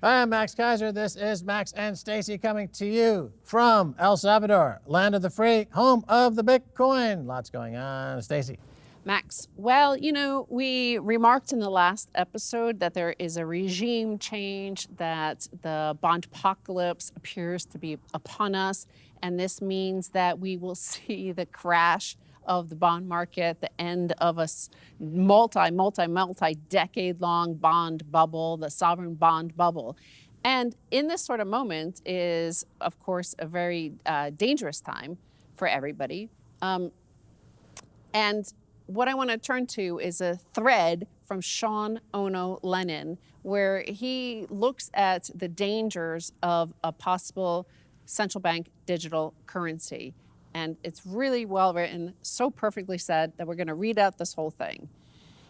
Hi, I'm Max Keiser. This is Max and Stacy coming to you from El Salvador, land of the free, home of the Bitcoin. Lots going on. Stacy. Max, well, we remarked in the last episode that there is a regime change, that the bond apocalypse appears to be upon us, and this means that we will see the crash of the bond market, the end of a multi-decade-long bond bubble, the sovereign bond bubble. And in this sort of moment is, of course, a very dangerous time for everybody. And what I want to turn to is a thread from Sean Ono Lennon, where he looks at the dangers of a possible central bank digital currency. And it's really well written, so perfectly said that we're going to read out this whole thing.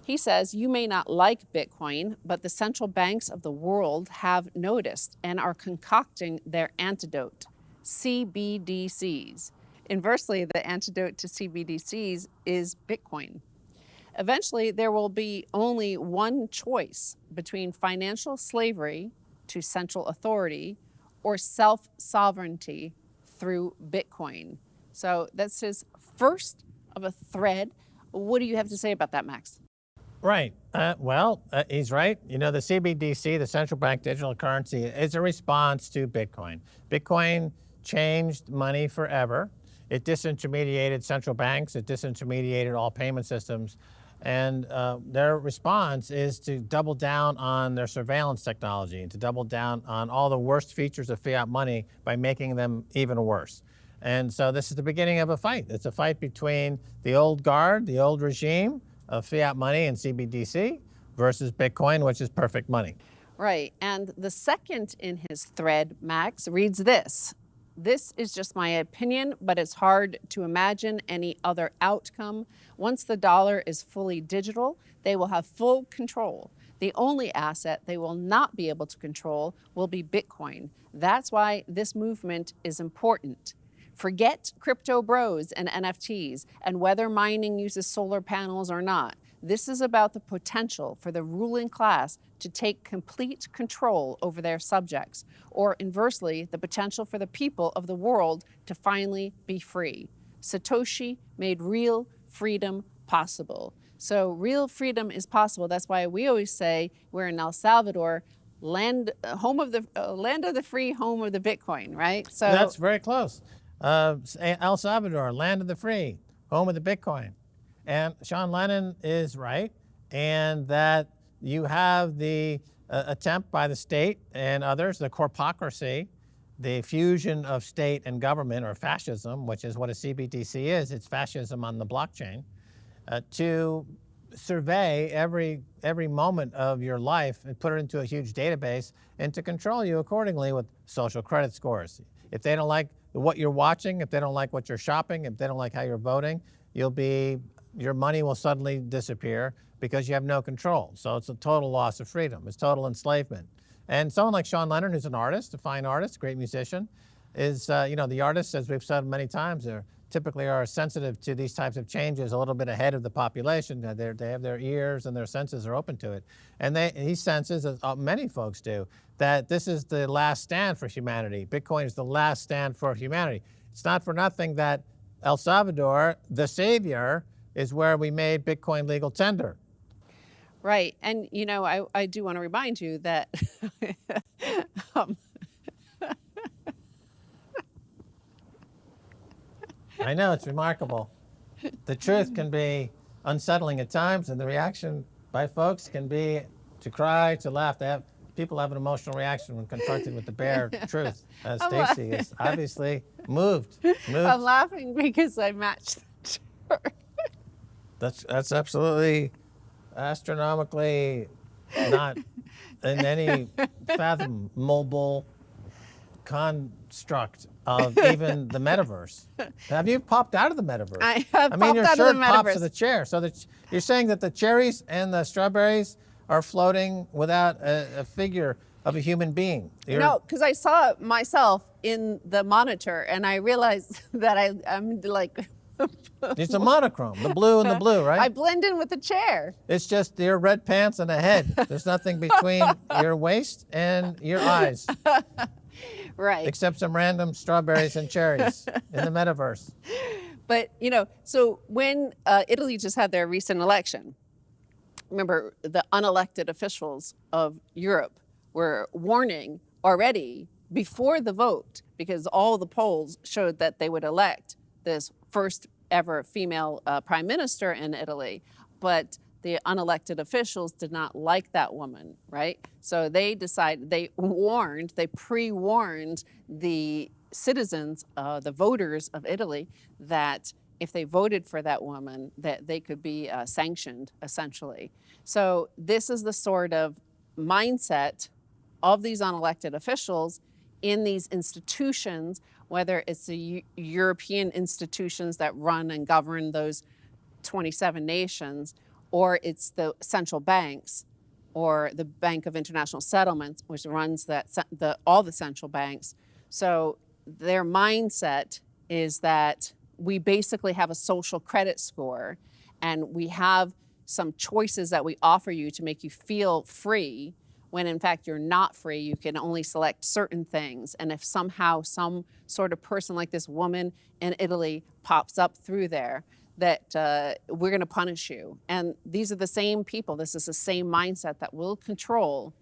He says, you may not like Bitcoin, but the central banks of the world have noticed and are concocting their antidote, CBDCs. Inversely, the antidote to CBDCs is Bitcoin. Eventually, there will be only one choice between financial slavery to central authority or self-sovereignty through Bitcoin. So that's his first of a thread. What do you have to say about that, Max? Right. He's right. The CBDC, the central bank digital currency, is a response to Bitcoin. Bitcoin changed money forever. It disintermediated central banks. It disintermediated all payment systems. And their response is to double down on their surveillance technology and to double down on all the worst features of fiat money by making them even worse. And so this is the beginning of a fight. It's a fight between the old guard, the old regime of fiat money and CBDC versus Bitcoin, which is perfect money. Right. And the second in his thread, Max, reads this. This is just my opinion, but it's hard to imagine any other outcome. Once the dollar is fully digital, they will have full control. The only asset they will not be able to control will be Bitcoin. That's why this movement is important. Forget crypto bros and NFTs and whether mining uses solar panels or not. This is about the potential for the ruling class to take complete control over their subjects, or inversely, the potential for the people of the world to finally be free. Satoshi made real freedom possible. So real freedom is possible. That's why we always say we're in El Salvador, land of the free, home of the Bitcoin, right? So that's very close. El Salvador, land of the free, home of the Bitcoin. And Sean Lennon is right, and that you have the attempt by the state and others, the corpocracy, the fusion of state and government, or fascism, which is what a CBDC is. It's fascism on the blockchain, to survey every moment of your life and put it into a huge database and to control you accordingly with social credit scores. If they don't like what you're watching, if they don't like what you're shopping, if they don't like how you're voting, your money will suddenly disappear because you have no control. So it's a total loss of freedom. It's total enslavement. And someone like Sean Lennon, who's an artist, a fine artist, great musician, is, the artists, as we've said many times, typically are sensitive to these types of changes a little bit ahead of the population. They have their ears and their senses are open to it. And he senses, as many folks do, that this is the last stand for humanity. Bitcoin is the last stand for humanity. It's not for nothing that El Salvador, the savior, is where we made Bitcoin legal tender. Right. And, I do want to remind you that I know, it's remarkable. The truth can be unsettling at times, and the reaction by folks can be to cry, to laugh. People have an emotional reaction when confronted with the bare truth. Stacy is obviously moved. I'm laughing because I matched the shirt. That's absolutely astronomically not in any fathomable construct of even the metaverse. Have you popped out of the metaverse? I have popped out of the metaverse. Your shirt pops to the chair. So you're saying that the cherries and the strawberries are floating without a figure of a human being. No, because I saw myself in the monitor and I realized that I'm like It's a monochrome, the blue and the blue, right? I blend in with the chair. It's just your red pants and a head. There's nothing between your waist and your eyes, Right. except some random strawberries and cherries in the metaverse. But, so when Italy just had their recent election, remember the unelected officials of Europe were warning already before the vote, because all the polls showed that they would elect this first ever female prime minister in Italy. But the unelected officials did not like that woman, right? So they decided, they pre-warned the citizens, the voters of Italy, that if they voted for that woman, that they could be sanctioned, essentially. So this is the sort of mindset of these unelected officials in these institutions, whether it's the European institutions that run and govern those 27 nations, or it's the central banks, or the Bank of International Settlements, which runs all the central banks. So their mindset is that we basically have a social credit score, and we have some choices that we offer you to make you feel free, when in fact you're not free. You can only select certain things. And if somehow some sort of person like this woman in Italy pops up through there, that we're going to punish you. And these are the same people, this is the same mindset that will control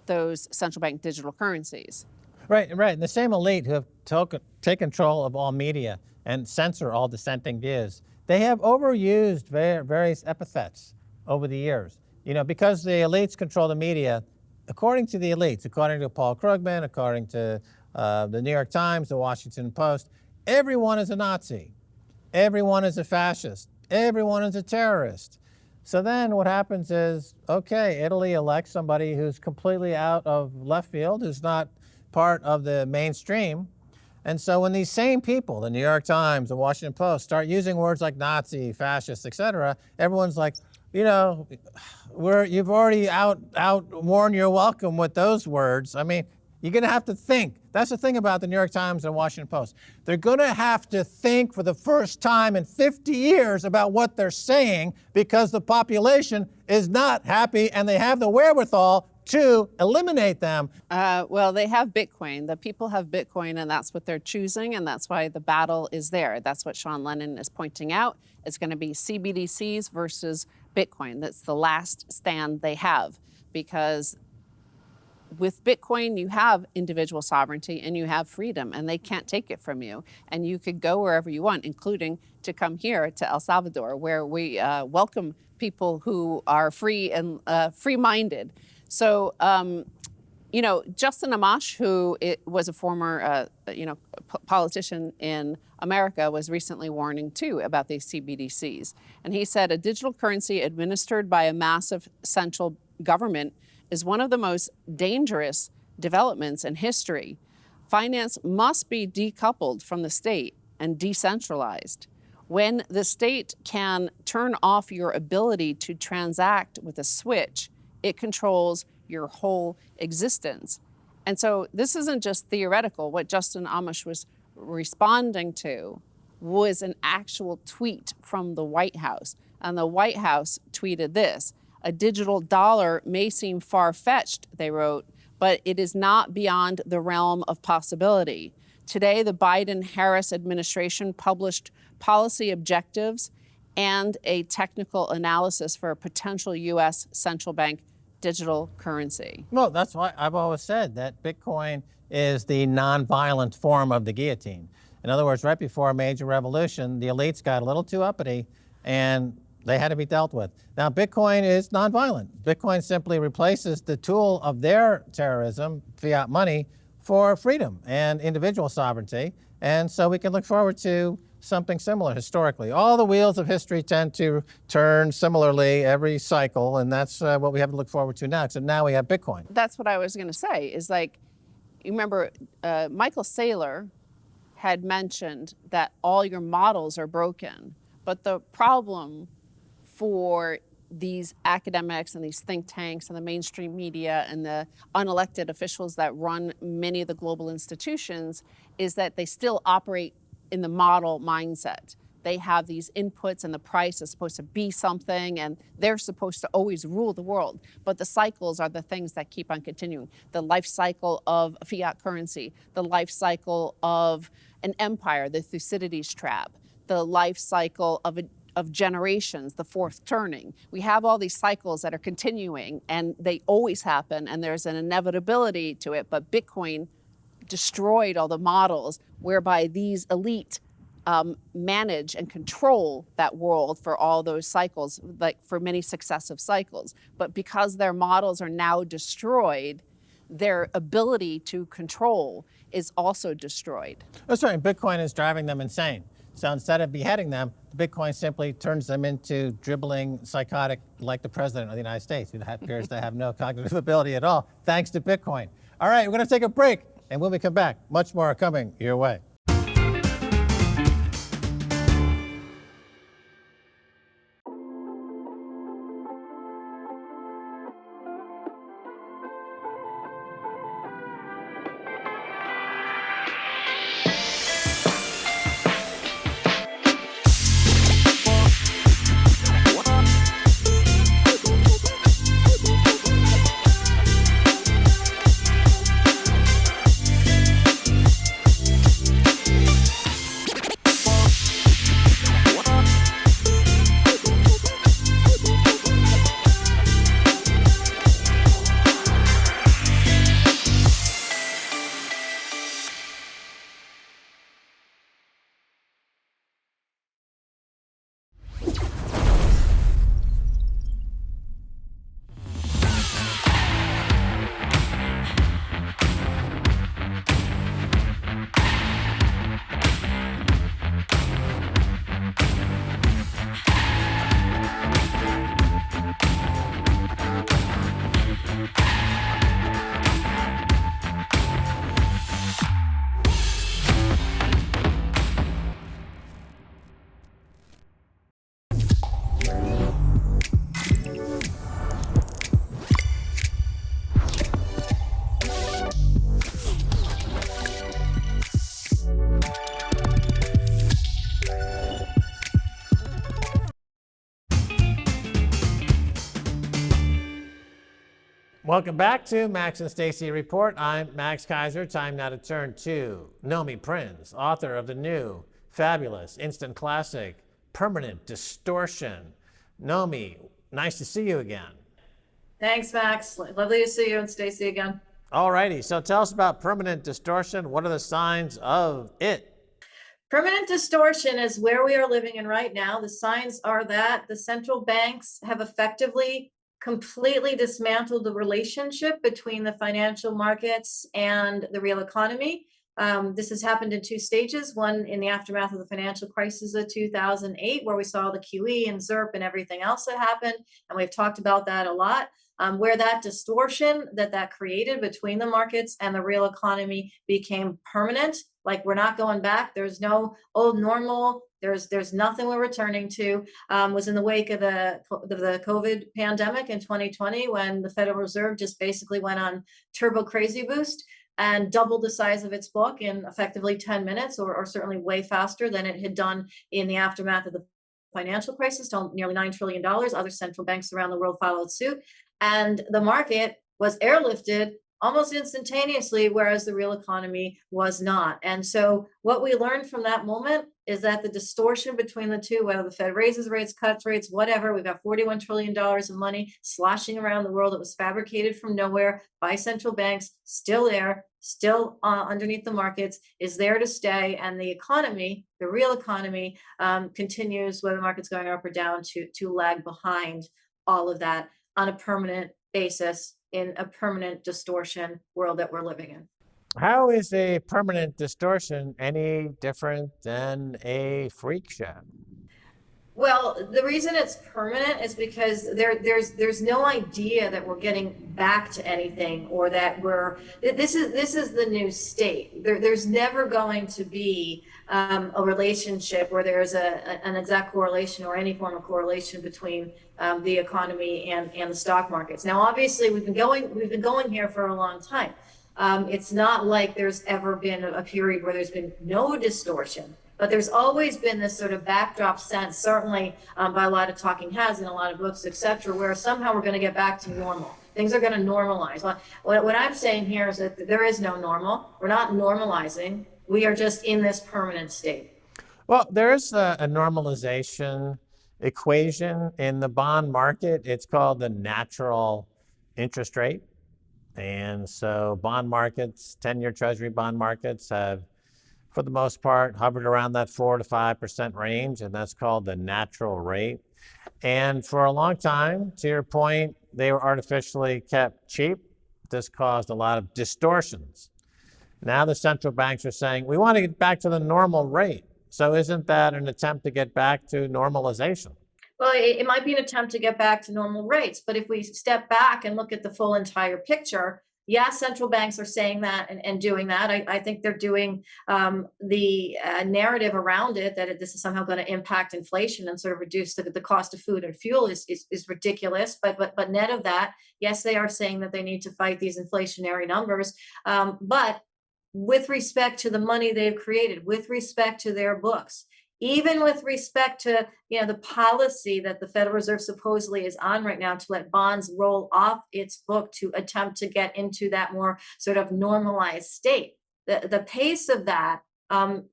those central bank digital currencies. Right. And the same elite who have take control of all media and censor all dissenting views, they have overused various epithets over the years. Because the elites control the media, according to the elites, according to Paul Krugman, according to the New York Times, the Washington Post, everyone is a Nazi. Everyone is a fascist. Everyone is a terrorist. So then what happens is, okay, Italy elects somebody who's completely out of left field, who's not part of the mainstream. And so when these same people, the New York Times, the Washington Post, start using words like Nazi, fascist, etc., everyone's like, you've already outworn your welcome with those words. I mean, you're going to have to think. That's the thing about the New York Times and Washington Post. They're going to have to think for the first time in 50 years about what they're saying, because the population is not happy and they have the wherewithal to eliminate them. Well, they have Bitcoin. The people have Bitcoin, and that's what they're choosing, and that's why the battle is there. That's what Sean Lennon is pointing out. It's going to be CBDCs versus Bitcoin. That's the last stand they have, because with Bitcoin, you have individual sovereignty and you have freedom, and they can't take it from you. And you could go wherever you want, including to come here to El Salvador, where we welcome people who are free and free-minded. So, Justin Amash, who was a former, politician in America, was recently warning too about these CBDCs. And he said a digital currency administered by a massive central government is one of the most dangerous developments in history. Finance must be decoupled from the state and decentralized. When the state can turn off your ability to transact with a switch, it controls your whole existence. And so this isn't just theoretical. What Justin Amash was responding to was an actual tweet from the White House. And the White House tweeted this: "A digital dollar may seem far-fetched," they wrote, "but it is not beyond the realm of possibility. Today, the Biden-Harris administration published policy objectives and a technical analysis for a potential U.S. central bank digital currency." Well, that's why I've always said that Bitcoin is the nonviolent form of the guillotine. In other words, right before a major revolution, the elites got a little too uppity and they had to be dealt with. Now, Bitcoin is nonviolent. Bitcoin simply replaces the tool of their terrorism, fiat money, for freedom and individual sovereignty. And so we can look forward to something similar historically. All the wheels of history tend to turn similarly every cycle, and that's what we have to look forward to now. So now we have Bitcoin. That's what I was going to say, is like, you remember Michael Saylor had mentioned that all your models are broken. But the problem for these academics and these think tanks and the mainstream media and the unelected officials that run many of the global institutions is that they still operate in the model mindset, They have these inputs and the price is supposed to be something and they're supposed to always rule the world. But the cycles are the things that keep on continuing. The life cycle of fiat currency, the life cycle of an empire, the Thucydides trap, the life cycle of generations, the fourth turning. We have all these cycles that are continuing and they always happen and there's an inevitability to it, but Bitcoin destroyed all the models whereby these elite manage and control that world for all those cycles, like for many successive cycles. But because their models are now destroyed, their ability to control is also destroyed. That's right. Bitcoin is driving them insane. So instead of beheading them, Bitcoin simply turns them into dribbling psychotic like the president of the United States, who appears to have no cognitive ability at all, thanks to Bitcoin. All right, we're going to take a break, and when we come back, much more are coming your way. Welcome back to Max and Stacy Report. I'm Max Keiser. Time now to turn to Nomi Prins, author of the new, fabulous, instant classic, Permanent Distortion. Nomi, nice to see you again. Thanks, Max. Lovely to see you and Stacy again. All righty, so tell us about Permanent Distortion. What are the signs of it? Permanent distortion is where we are living in right now. The signs are that the central banks have effectively completely dismantled the relationship between the financial markets and the real economy. This has happened in two stages, one in the aftermath of the financial crisis of 2008, where we saw the QE and ZERP and everything else that happened. And we've talked about that a lot, where that distortion that created between the markets and the real economy became permanent. Like, we're not going back. There's no old normal. There's nothing we're returning to. Was in the wake of the COVID pandemic in 2020, when the Federal Reserve just basically went on turbo crazy boost and doubled the size of its book in effectively 10 minutes, or certainly way faster than it had done in the aftermath of the financial crisis, to nearly $9 trillion. Other central banks around the world followed suit. And the market was airlifted almost instantaneously, whereas the real economy was not. And so what we learned from that moment is that the distortion between the two, whether the Fed raises rates, cuts rates, whatever, we've got $41 trillion of money sloshing around the world that was fabricated from nowhere by central banks, still there, still underneath the markets, is there to stay. And the economy, the real economy, continues, whether the market's going up or down, to lag behind all of that on a permanent basis, in a permanent distortion world that we're living in. How is a permanent distortion any different than a freak show? Well, the reason it's permanent is because there's no idea that we're getting back to anything, or that this is the new state. There's never going to be a relationship where there's an exact correlation or any form of correlation between the economy and the stock markets. Now, obviously, we've been going here for a long time. It's not like there's ever been a period where there's been no distortion, but there's always been this sort of backdrop sense, certainly by a lot of talking heads and a lot of books, et cetera, where somehow we're going to get back to normal. Things are going to normalize. What I'm saying here is that there is no normal. We're not normalizing. We are just in this permanent state. Well, there is a normalization equation in the bond market. It's called the natural interest rate. And so bond markets, 10-year Treasury bond markets have, for the most part, hovered around that 4 to 5% range, and that's called the natural rate. And for a long time, to your point, they were artificially kept cheap. This caused a lot of distortions. Now the central banks are saying, we want to get back to the normal rate. So isn't that an attempt to get back to normalization? Well, it might be an attempt to get back to normal rates, but if we step back and look at the full entire picture, yes, central banks are saying that and doing that. I think they're doing the narrative around it that this is somehow going to impact inflation and sort of reduce the cost of food and fuel is ridiculous. But net of that, yes, they are saying that they need to fight these inflationary numbers. But with respect to the money they've created, with respect to their books, even with respect to the policy that the Federal Reserve supposedly is on right now to let bonds roll off its book to attempt to get into that more sort of normalized state, the pace of that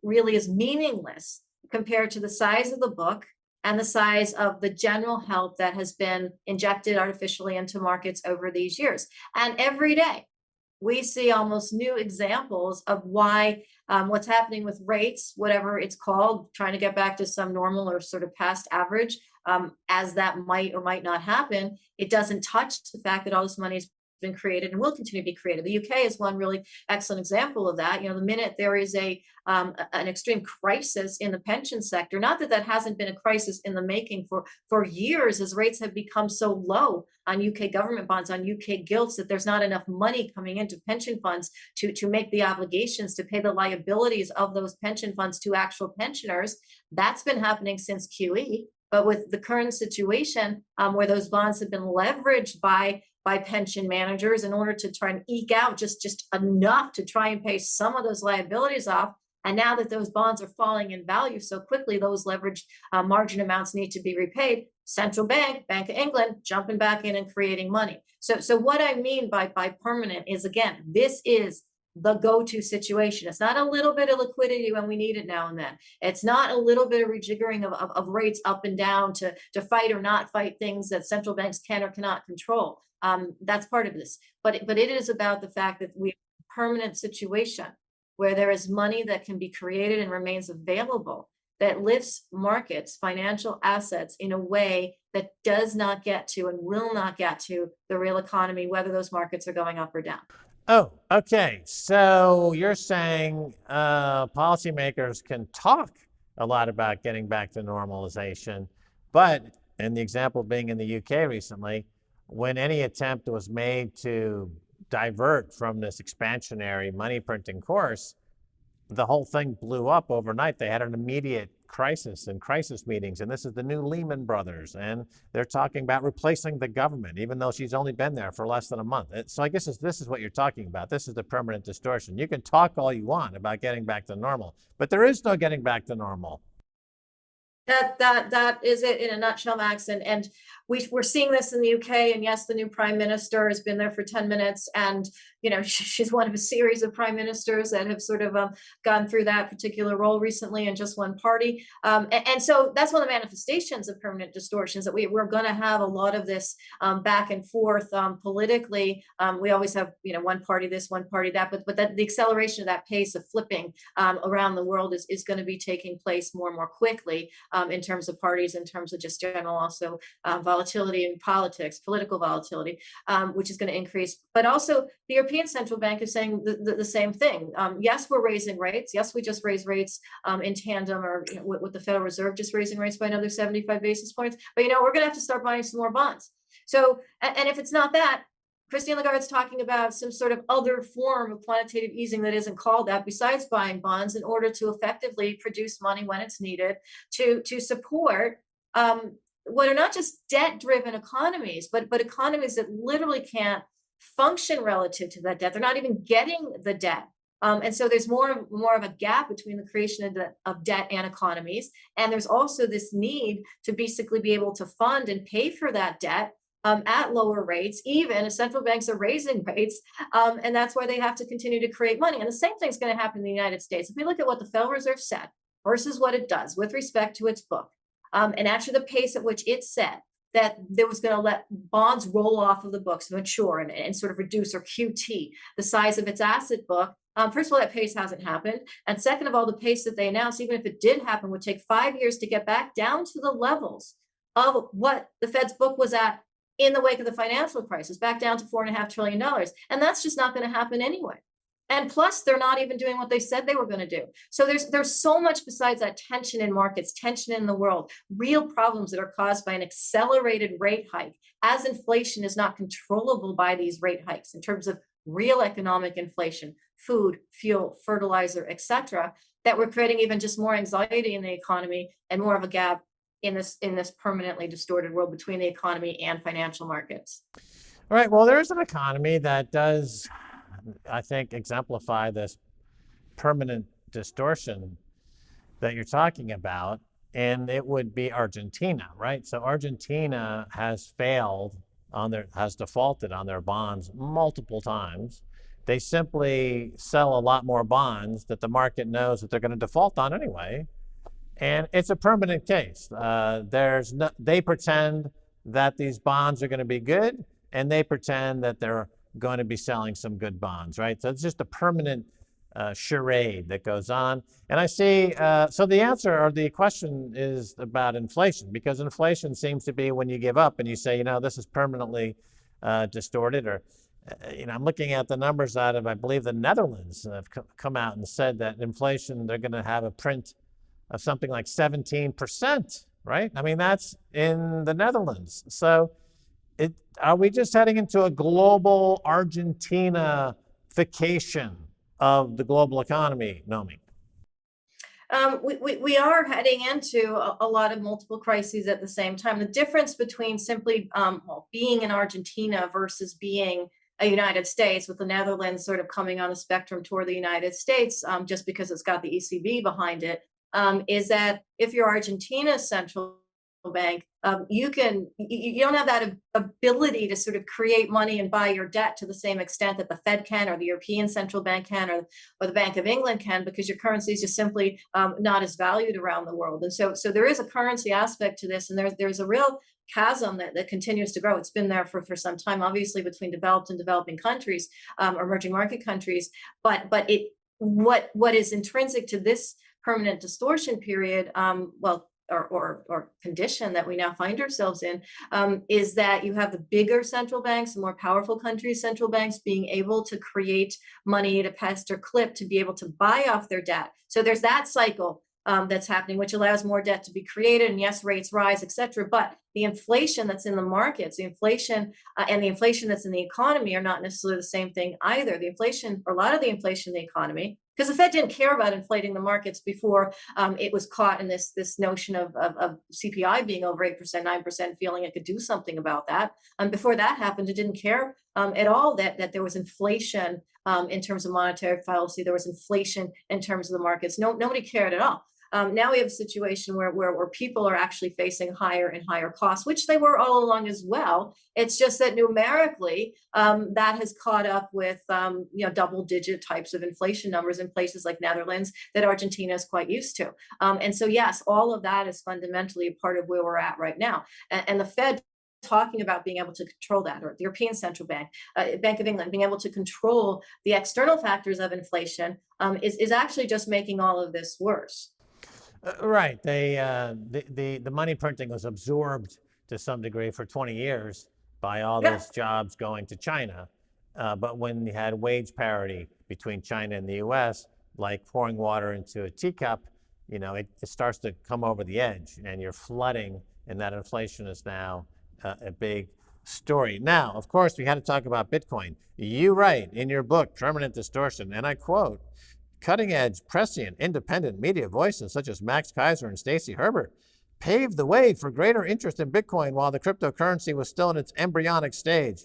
really is meaningless compared to the size of the book and the size of the general help that has been injected artificially into markets over these years. And every day we see almost new examples of why what's happening with rates, whatever it's called, trying to get back to some normal or sort of past average, as that might or might not happen, it doesn't touch the fact that all this money has been created and will continue to be created. The UK is one really excellent example of that. The minute there is an extreme crisis in the pension sector, not that that hasn't been a crisis in the making for years, as rates have become so low on UK government bonds, on UK gilts, that there's not enough money coming into pension funds to make the obligations, to pay the liabilities of those pension funds to actual pensioners. That's been happening since QE. But with the current situation, where those bonds have been leveraged by pension managers in order to try and eke out just enough to try and pay some of those liabilities off. And now that those bonds are falling in value so quickly, those leveraged margin amounts need to be repaid. Central Bank, Bank of England, jumping back in and creating money. So what I mean by permanent is, again, this is the go-to situation. It's not a little bit of liquidity when we need it now and then. It's not a little bit of rejiggering of rates up and down to fight or not fight things that central banks can or cannot control. That's part of this. But it is about the fact that we have a permanent situation where there is money that can be created and remains available that lifts markets, financial assets, in a way that does not get to and will not get to the real economy, whether those markets are going up or down. Oh, okay. So you're saying policymakers can talk a lot about getting back to normalization, but in the example being in the UK recently, when any attempt was made to divert from this expansionary money printing course, the whole thing blew up overnight. They had an immediate crisis and crisis meetings, and this is the new Lehman Brothers, and they're talking about replacing the government, even though she's only been there for less than a month. So I guess this is what you're talking about. This is the permanent distortion. You can talk all you want about getting back to normal, but there is no getting back to normal. That is it in a nutshell, Max. And we're seeing this in the UK. And yes, the new prime minister has been there for 10 minutes. And, she's one of a series of prime ministers that have sort of gone through that particular role recently in just one party. And so that's one of the manifestations of permanent distortions, that we're going to have a lot of this back and forth politically. We always have, one party this, one party that, but that the acceleration of that pace of flipping around the world is going to be taking place more and more quickly. In terms of parties, in terms of just general also volatility in politics, political volatility, which is going to increase. But also the European Central Bank is saying the same thing. Yes, we're raising rates. Yes, we just raised rates in tandem, or with the Federal Reserve just raising rates by another 75 basis points. But we're going to have to start buying some more bonds. So, and if it's not that, Christine Lagarde's talking about some sort of other form of quantitative easing that isn't called that, besides buying bonds, in order to effectively produce money when it's needed to support what are not just debt-driven economies, but economies that literally can't function relative to that debt. They're not even getting the debt. And so there's more of a gap between the creation of debt and economies. And there's also this need to basically be able to fund and pay for that debt at lower rates, even as central banks are raising rates. And that's why they have to continue to create money. And the same thing's going to happen in the United States. If we look at what the Federal Reserve said versus what it does with respect to its book, and actually the pace at which it said that there was going to let bonds roll off of the books, mature, and sort of reduce, or QT, the size of its asset book. First of all, that pace hasn't happened. And second of all, the pace that they announced, even if it did happen, would take 5 years to get back down to the levels of what the Fed's book was at in the wake of the financial crisis, back down to $4.5 trillion. And that's just not going to happen anyway. And plus, they're not even doing what they said they were going to do. So there's so much besides that tension in markets, tension in the world, real problems that are caused by an accelerated rate hike, as inflation is not controllable by these rate hikes in terms of real economic inflation, food, fuel, fertilizer, etc., that we're creating even just more anxiety in the economy and more of a gap in this permanently distorted world between the economy and financial markets. All right. Well, there's an economy that does, I think, exemplify this permanent distortion that you're talking about, and it would be Argentina, right? So Argentina has defaulted on their bonds multiple times. They simply sell a lot more bonds that the market knows that they're going to default on anyway, and it's a permanent case. They pretend that these bonds are going to be good, and they pretend that they're going to be selling some good bonds, right? So it's just a permanent charade that goes on. And I see, so the answer or the question is about inflation, because inflation seems to be when you give up and you say, this is permanently distorted. Or, I'm looking at the numbers out of, I believe, the Netherlands have come out and said that inflation, they're going to have a print of something like 17%, right? I mean, that's in the Netherlands. So are we just heading into a global Argentina-fication of the global economy, Nomi? We are heading into a lot of multiple crises at the same time. The difference between simply being in Argentina versus being a United States, with the Netherlands sort of coming on a spectrum toward the United States, just because it's got the ECB behind it, is that if you're Argentina's central bank, you don't have that ability to sort of create money and buy your debt to the same extent that the Fed can, or the European Central Bank can, or the Bank of England can, because your currency is just simply not as valued around the world. And so there is a currency aspect to this, and there's a real chasm that continues to grow. It's been there for some time, obviously, between developed and developing countries, emerging market countries. But what is intrinsic to this permanent distortion period, or condition that we now find ourselves in, is that you have the bigger central banks, the more powerful countries' central banks, being able to create money at a faster clip to be able to buy off their debt. So there's that cycle that's happening, which allows more debt to be created, and yes, rates rise, et cetera. But the inflation that's in the markets, the inflation and the inflation that's in the economy are not necessarily the same thing either. The inflation, or a lot of the inflation in the economy, because the Fed didn't care about inflating the markets before it was caught in this notion of CPI being over 8%, 9%, feeling it could do something about that. Before that happened, it didn't care at all that there was inflation in terms of monetary policy. There was inflation in terms of the markets. Nobody cared at all. Now we have a situation where people are actually facing higher and higher costs, which they were all along as well. It's just that numerically, that has caught up with double-digit types of inflation numbers in places like Netherlands that Argentina is quite used to. And so, yes, all of that is fundamentally a part of where we're at right now. And the Fed talking about being able to control that, or the European Central Bank, Bank of England, being able to control the external factors of inflation is actually just making all of this worse. Right. The money printing was absorbed to some degree for 20 years by all those jobs going to China. But when you had wage parity between China and the U.S., like pouring water into a teacup, it starts to come over the edge, and you're flooding, and that inflation is now a big story. Now, of course, we had to talk about Bitcoin. You write in your book, Permanent Distortion, and I quote, "Cutting-edge, prescient, independent media voices such as Max Keiser and Stacy Herbert paved the way for greater interest in Bitcoin while the cryptocurrency was still in its embryonic stage."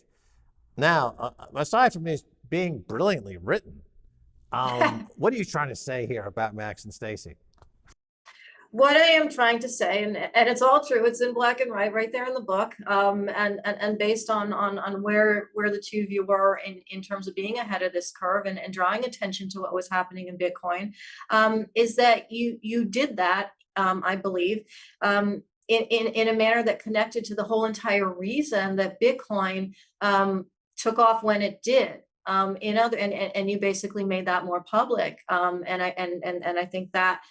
Now, aside from these being brilliantly written, what are you trying to say here about Max and Stacy? What I am trying to say, and it's all true, it's in black and white right there in the book, and based on where the two of you were in terms of being ahead of this curve and drawing attention to what was happening in Bitcoin, is that you did that, I believe, in a manner that connected to the whole entire reason that Bitcoin took off when it did. And you basically made that more public, and I think that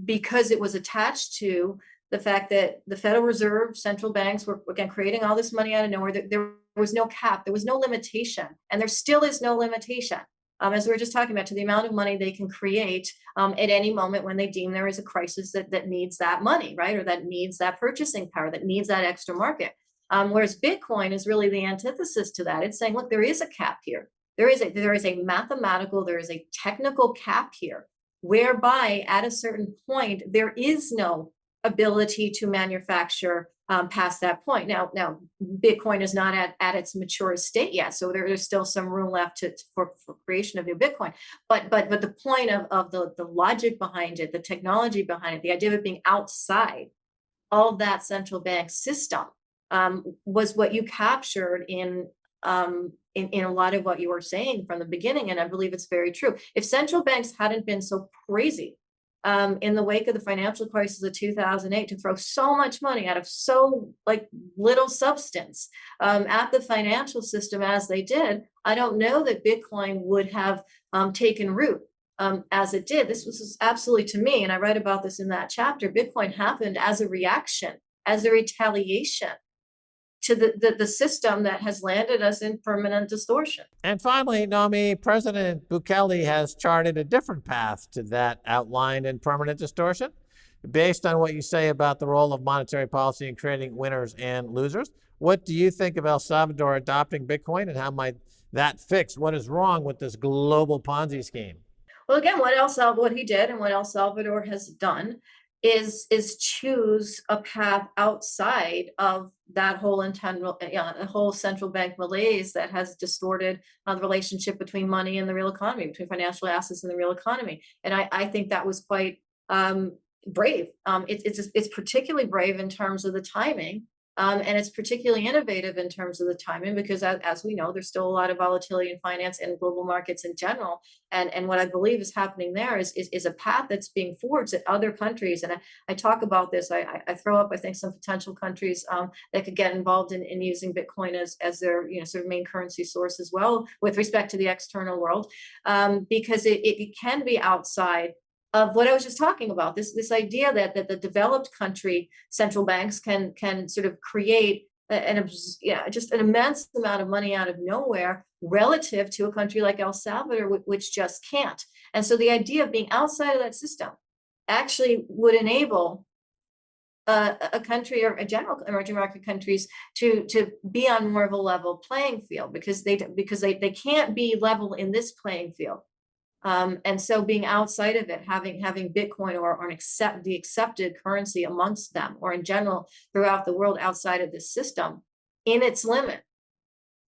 because it was attached to the fact that the Federal Reserve, central banks were, again, creating all this money out of nowhere. There was no cap, there was no limitation, and there still is no limitation, as we were just talking about, to the amount of money they can create at any moment when they deem there is a crisis that needs that money, right? Or that needs that purchasing power, that needs that extra market. Whereas Bitcoin is really the antithesis to that. It's saying, look, there is a cap here. There is a mathematical, there is a technical cap here, whereby at a certain point, there is no ability to manufacture past that point. Now, Bitcoin is not at its mature state yet, so there's still some room left for creation of new Bitcoin. But the point of the logic behind it, the technology behind it, the idea of it being outside of that central bank system was what you captured in a lot of what you were saying from the beginning, and I believe it's very true. If central banks hadn't been so crazy in the wake of the financial crisis of 2008 to throw so much money out of so little substance at the financial system as they did, I don't know that Bitcoin would have taken root as it did. This was absolutely, to me, and I write about this in that chapter, Bitcoin happened as a reaction, as a retaliation to the system that has landed us in permanent distortion. And finally, Nomi, President Bukele has charted a different path to that outlined in permanent distortion. Based on what you say about the role of monetary policy in creating winners and losers, what do you think of El Salvador adopting Bitcoin, and how might that fix what is wrong with this global Ponzi scheme? Well, again, what he did and what El Salvador has done is choose a path outside of that whole whole central bank malaise that has distorted the relationship between money and the real economy, between financial assets and the real economy. And I think that was quite brave. It's particularly brave in terms of the timing. And it's particularly innovative in terms of the timing because, as we know, there's still a lot of volatility in finance and global markets in general. And what I believe is happening there is a path that's being forged at other countries. And I talk about this. I throw up, I think, some potential countries that could get involved in using Bitcoin as their sort of main currency source as well with respect to the external world, because it can be outside of what I was just talking about, this idea that the developed country central banks can sort of create just an immense amount of money out of nowhere relative to a country like El Salvador, which just can't. And so the idea of being outside of that system actually would enable a country or a general emerging market countries to be on more of a level playing field because they can't be level in this playing field. And so being outside of it, having Bitcoin or the accepted currency amongst them, or in general throughout the world outside of this system, in its limit,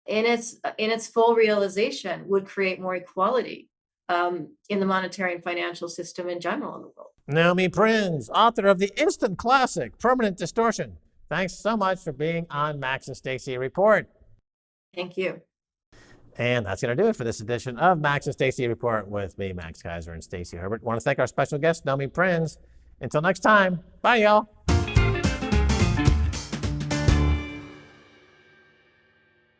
in its full realization, would create more equality in the monetary and financial system in general in the world. Nomi Prins, author of the instant classic, Permanent Distortion. Thanks so much for being on Max and Stacy Report. Thank you. And that's going to do it for this edition of Max and Stacy Report with me, Max Keiser, and Stacy Herbert. I want to thank our special guest, Nomi Prins. Until next time, bye, y'all.